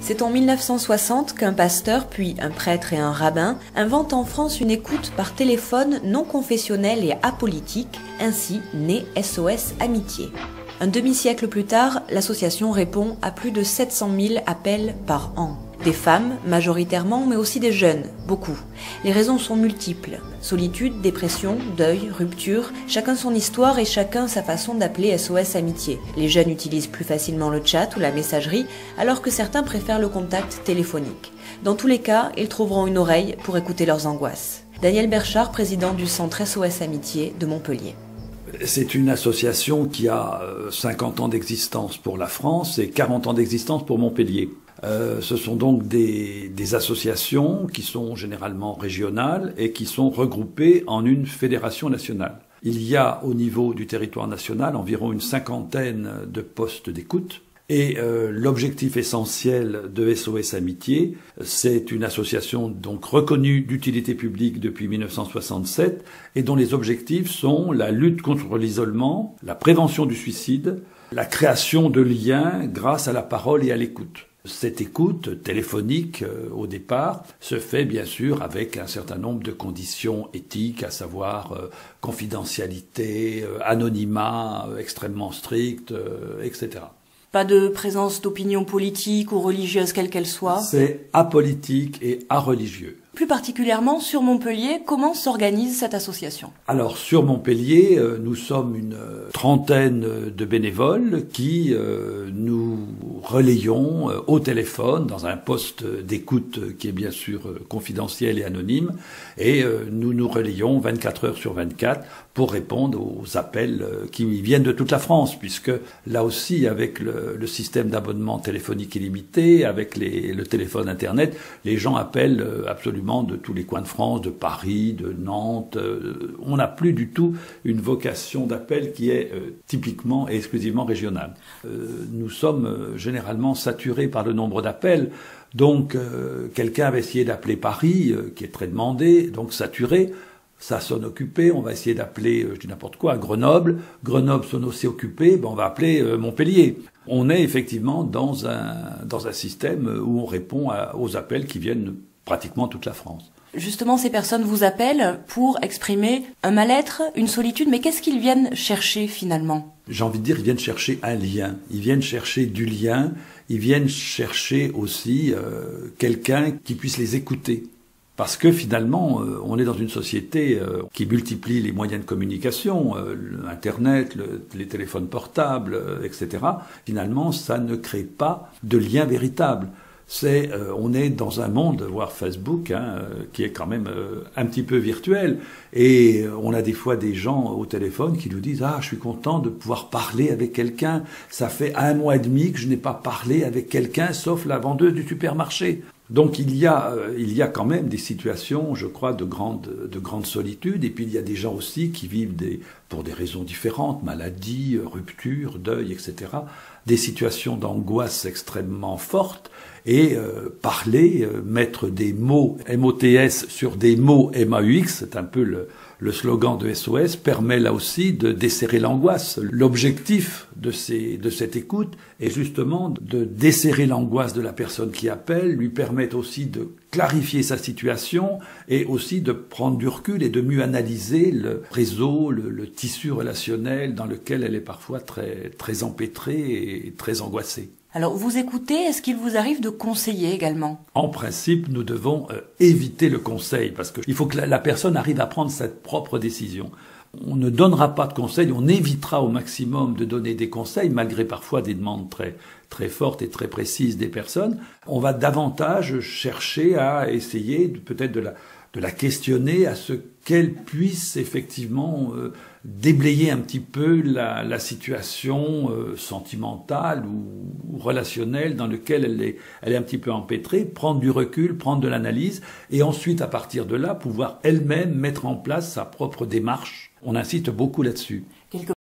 C'est en 1960 qu'un pasteur, puis un prêtre et un rabbin inventent en France une écoute par téléphone non confessionnelle et apolitique, ainsi naît SOS Amitié. Un demi-siècle plus tard, l'association répond à plus de 700 000 appels par an. Des femmes, majoritairement, mais aussi des jeunes, beaucoup. Les raisons sont multiples. Solitude, dépression, deuil, rupture, chacun son histoire et chacun sa façon d'appeler SOS Amitié. Les jeunes utilisent plus facilement le chat ou la messagerie, alors que certains préfèrent le contact téléphonique. Dans tous les cas, ils trouveront une oreille pour écouter leurs angoisses. Daniel Berchard, président du centre SOS Amitié de Montpellier. C'est une association qui a 50 ans d'existence pour la France et 40 ans d'existence pour Montpellier. Ce sont donc des associations qui sont généralement régionales et qui sont regroupées en une fédération nationale. Il y a au niveau du territoire national environ une cinquantaine de postes d'écoute. Et l'objectif essentiel de SOS Amitié, c'est une association donc reconnue d'utilité publique depuis 1967 et dont les objectifs sont la lutte contre l'isolement, la prévention du suicide, la création de liens grâce à la parole et à l'écoute. Cette écoute téléphonique, au départ, se fait bien sûr avec un certain nombre de conditions éthiques, à savoir confidentialité, anonymat extrêmement strict, etc. Pas de présence d'opinion politique ou religieuse quelle qu'elle soit. C'est apolitique et areligieux. Plus particulièrement sur Montpellier, comment s'organise cette association? Alors sur Montpellier, nous sommes une trentaine de bénévoles qui nous relayons au téléphone dans un poste d'écoute qui est bien sûr confidentiel et anonyme et nous nous relayons 24 heures sur 24 pour répondre aux appels qui viennent de toute la France puisque là aussi avec le système d'abonnement téléphonique illimité, avec le téléphone internet, les gens appellent absolument de tous les coins de France, de Paris, de Nantes. On n'a plus du tout une vocation d'appel qui est typiquement et exclusivement régionale. Nous sommes généralement saturés par le nombre d'appels. Donc, quelqu'un va essayer d'appeler Paris, qui est très demandé, donc saturé. Ça sonne occupé, on va essayer d'appeler, je dis n'importe quoi, Grenoble. Grenoble sonne aussi occupé, on va appeler Montpellier. On est effectivement dans un système où on répond aux appels qui viennent pratiquement toute la France. Justement, ces personnes vous appellent pour exprimer un mal-être, une solitude, mais qu'est-ce qu'ils viennent chercher finalement? J'ai envie de dire, ils viennent chercher un lien, ils viennent chercher du lien, ils viennent chercher aussi quelqu'un qui puisse les écouter. Parce que finalement, on est dans une société qui multiplie les moyens de communication, Internet, les téléphones portables, etc. Finalement, ça ne crée pas de lien véritable. On est dans un monde, voire Facebook, qui est quand même un petit peu virtuel. Et on a des fois des gens au téléphone qui nous disent « Ah, je suis content de pouvoir parler avec quelqu'un. Ça fait 1 mois et demi que je n'ai pas parlé avec quelqu'un, sauf la vendeuse du supermarché. » Donc il y a quand même des situations, je crois, de grande solitude. Et puis il y a des gens aussi qui vivent pour des raisons différentes, maladie, rupture, deuil, etc. Des situations d'angoisse extrêmement fortes. Et parler, mettre des mots MOTS sur des mots MAUX, c'est un peu le slogan de SOS, permet là aussi de desserrer l'angoisse. L'objectif de cette écoute est justement de desserrer l'angoisse de la personne qui appelle, lui permettre aussi de clarifier sa situation et aussi de prendre du recul et de mieux analyser le réseau, le tissu relationnel dans lequel elle est parfois très empêtrée et très angoissée. Alors, vous écoutez, est-ce qu'il vous arrive de conseiller également? En principe, nous devons éviter le conseil, parce qu'il faut que la personne arrive à prendre sa propre décision. On ne donnera pas de conseils, on évitera au maximum de donner des conseils, malgré parfois des demandes très fortes et très précises des personnes. On va davantage chercher à essayer peut-être de la questionner à ce qu'elle puisse effectivement déblayer un petit peu la situation sentimentale ou relationnelle dans laquelle elle est un petit peu empêtrée, prendre du recul, prendre de l'analyse et ensuite à partir de là pouvoir elle-même mettre en place sa propre démarche. On insiste beaucoup là-dessus.